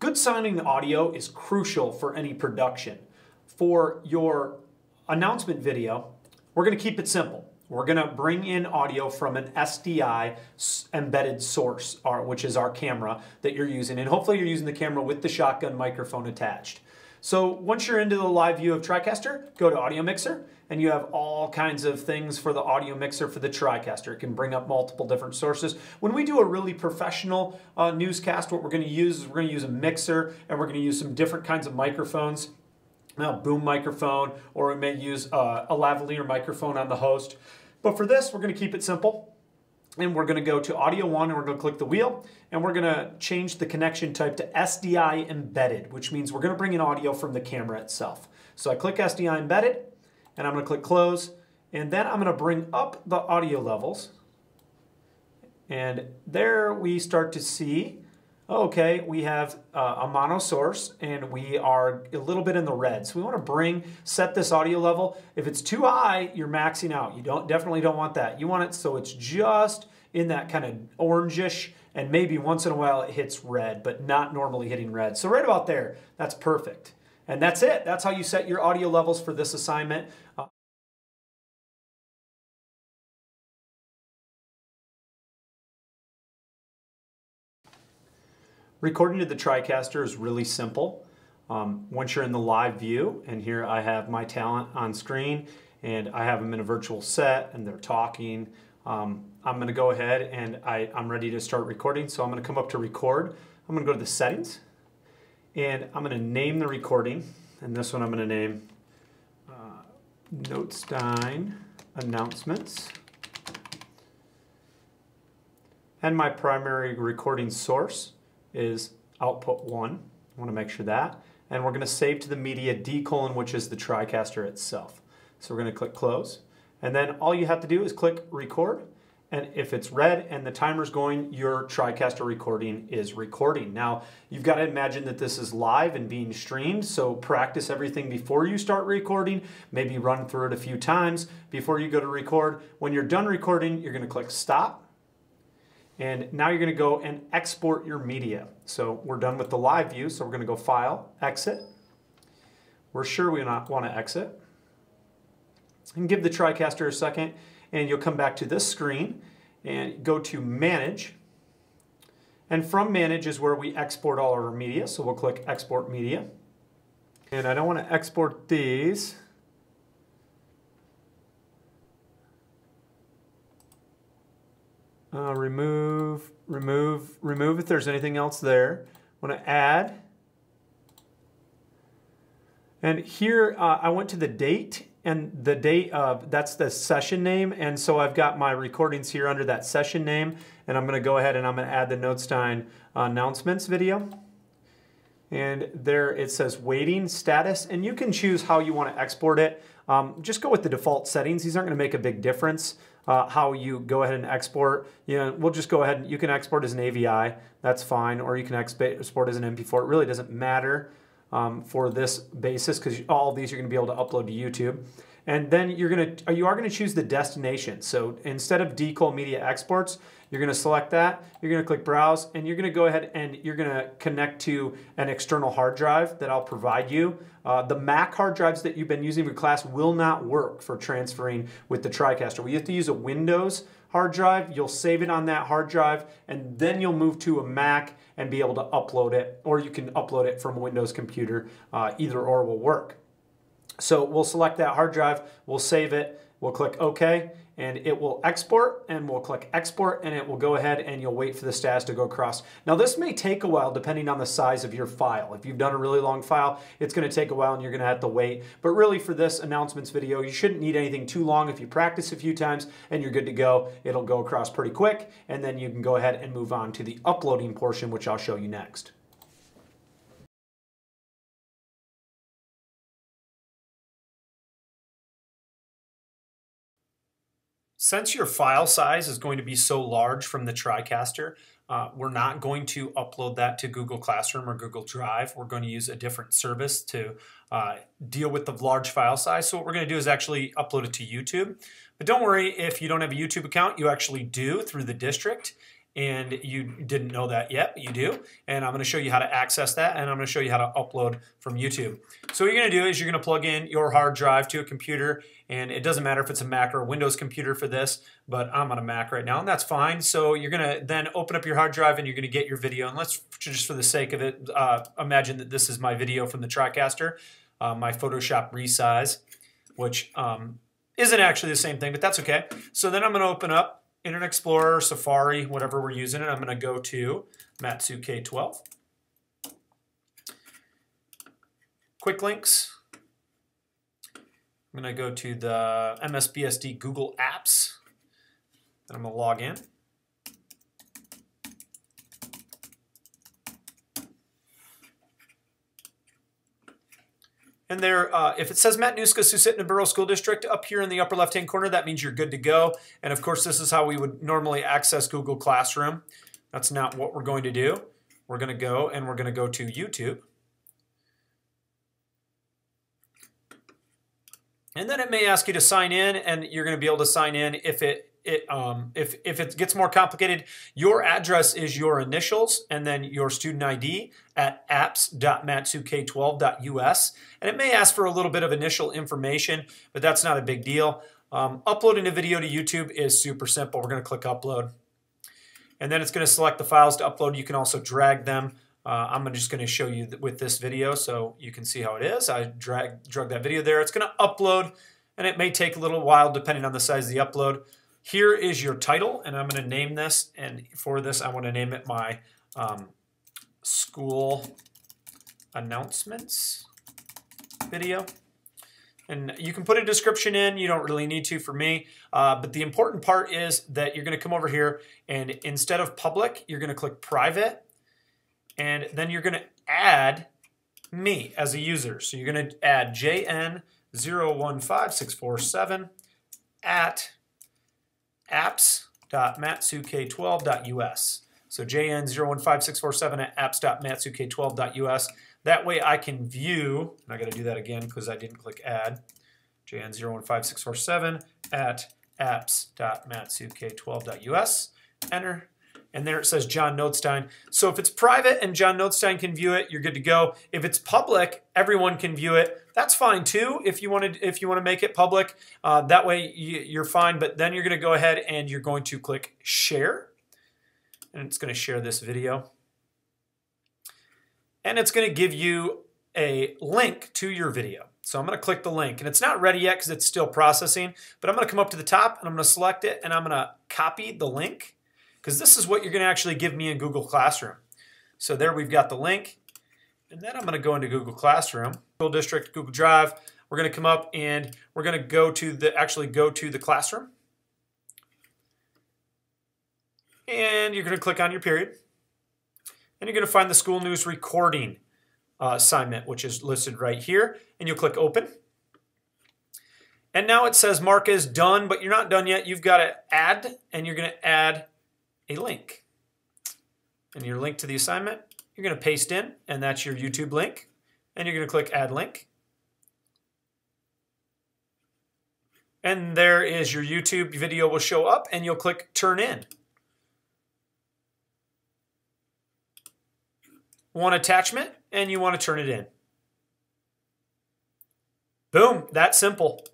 Good sounding audio is crucial for any production. For your announcement video, we're going to keep it simple. We're going to bring in audio from an SDI embedded source, which is our camera that you're using. And hopefully you're using the camera with the shotgun microphone attached. So once you're into the live view of Tricaster, go to Audio Mixer, and you have all kinds of things for the audio mixer for the Tricaster. It can bring up multiple different sources. When we do a really professional newscast, what we're going to use is we're going to use a mixer, and we're going to use some different kinds of microphones. A boom microphone, or we may use a lavalier microphone on the host. But for this, we're going to keep it simple. And we're going to go to Audio 1, and we're going to click the wheel, and we're going to change the connection type to SDI embedded, which means we're going to bring in audio from the camera itself. So I click SDI embedded, and I'm going to click close, and then I'm going to bring up the audio levels. And there we start to see, okay, we have a mono source, and we are a little bit in the red. So we want to set this audio level. If it's too high, you're maxing out. You definitely don't want that. You want it so it's just in that kind of orangish, and maybe once in a while it hits red, but not normally hitting red. So right about there, that's perfect. And that's it. That's how you set your audio levels for this assignment. Recording to the Tricaster is really simple. Once you're in the live view, and here I have my talent on screen, and I have them in a virtual set, and they're talking. I'm going to go ahead and I'm ready to start recording. So I'm going to come up to record. I'm going to go to the settings, and I'm going to name the recording. And this one I'm going to name Notestein Announcements. And my primary recording source is output 1. I want to make sure that. And we're going to save to the media D:, which is the Tricaster itself. So we're going to click close. And then all you have to do is click record. And if it's red and the timer's going, your Tricaster recording is recording. Now, you've got to imagine that this is live and being streamed, so practice everything before you start recording. Maybe run through it a few times before you go to record. When you're done recording, you're going to click stop. And now you're going to go and export your media. So we're done with the live view, so we're going to go File, Exit. We're sure we want to exit. And give the Tricaster a second, and you'll come back to this screen and go to Manage. And from Manage is where we export all of our media, so we'll click Export Media. And I don't want to export these. Remove if there's anything else there. I want to add. And here I went to the date, and the date, that's the session name, and so I've got my recordings here under that session name, and I'm going to go ahead and I'm going to add the Notestein announcements video. And there it says waiting status, and you can choose how you want to export it. Just go with the default settings. These aren't going to make a big difference. How you go ahead and export. We'll just go ahead and you can export as an AVI, that's fine, or you can export as an MP4. It really doesn't matter for this basis, because all of these you're going to be able to upload to YouTube. And then you are going to choose the destination. So instead of D: media exports, you're going to select that. You're going to click browse, and you're going to go ahead and you're going to connect to an external hard drive that I'll provide you. The Mac hard drives that you've been using for class will not work for transferring with the Tricaster. We have to use a Windows hard drive. You'll save it on that hard drive, and then you'll move to a Mac and be able to upload it, or you can upload it from a Windows computer. Either or will work. So we'll select that hard drive, we'll save it, we'll click OK, and it will export, and we'll click export, and it will go ahead and you'll wait for the status to go across. Now this may take a while depending on the size of your file. If you've done a really long file, it's going to take a while and you're going to have to wait. But really for this announcements video, you shouldn't need anything too long. If you practice a few times and you're good to go, it'll go across pretty quick, and then you can go ahead and move on to the uploading portion, which I'll show you next. Since your file size is going to be so large from the Tricaster, we're not going to upload that to Google Classroom or Google Drive. We're going to use a different service to deal with the large file size. So what we're going to do is actually upload it to YouTube. But don't worry if you don't have a YouTube account, you actually do through the district. and you didn't know that yet, but you do. And I'm going to show you how to access that, and I'm going to show you how to upload from YouTube. So what you're going to do is you're going to plug in your hard drive to a computer, and it doesn't matter if it's a Mac or a Windows computer for this, but I'm on a Mac right now, and that's fine. So you're going to then open up your hard drive, and you're going to get your video. And let's, just for the sake of it, imagine that this is my video from the Tricaster, my Photoshop resize, which isn't actually the same thing, but that's okay. So then I'm going to open up Internet Explorer, Safari, whatever we're using, and I'm going to go to Matsuke12. Quick links. I'm going to go to the MSBSD Google Apps. Then I'm going to log in. And there, if it says Matanuska Susitna Borough School District up here in the upper left-hand corner, that means you're good to go. And of course, this is how we would normally access Google Classroom. That's not what we're going to do. We're going to go and we're going to go to YouTube. And then it may ask you to sign in, and you're going to be able to sign in if it gets more complicated. Your address is your initials and then your student ID at apps.matsuke12.us. And it may ask for a little bit of initial information, but that's not a big deal. Uploading a video to YouTube is super simple. We're going to click upload. And then it's going to select the files to upload. You can also drag them. I'm just going to show you with this video so you can see how it is. I drug that video there. It's going to upload, and it may take a little while depending on the size of the upload. Here is your title, and I'm going to name this, and for this I want to name it my school announcements video. And you can put a description in. You don't really need to for me. But the important part is that you're going to come over here, and instead of public, you're going to click private. And then you're going to add me as a user. So you're going to add JN015647 at apps.matsuke12.us. So JN015647 at apps.matsuke12.us. That way I can view, and I got to do that again because I didn't click add, JN015647 at apps.matsuke12.us. Enter. And there it says John Notestein. So if it's private and John Notestein can view it, you're good to go. If it's public, everyone can view it. That's fine too. If you want to make it public, that way you're fine. But then you're going to go ahead and you're going to click share, and it's going to share this video. And it's going to give you a link to your video. So I'm going to click the link, and it's not ready yet because it's still processing. But I'm going to come up to the top, and I'm going to select it, and I'm going to copy the link, because this is what you're going to actually give me in Google Classroom. So there we've got the link. And then I'm going to go into Google Classroom, School District, Google Drive. We're going to come up and we're going to go to the classroom. And you're going to click on your period. And you're going to find the school news recording assignment, which is listed right here. And you'll click open. And now it says mark as done, but you're not done yet. You've got to add, and you're going to add a link. And your link to the assignment, you're going to paste in, and that's your YouTube link. And you're going to click add link. And there is your YouTube video will show up, and you'll click turn in. One attachment, and you want to turn it in. Boom, that simple.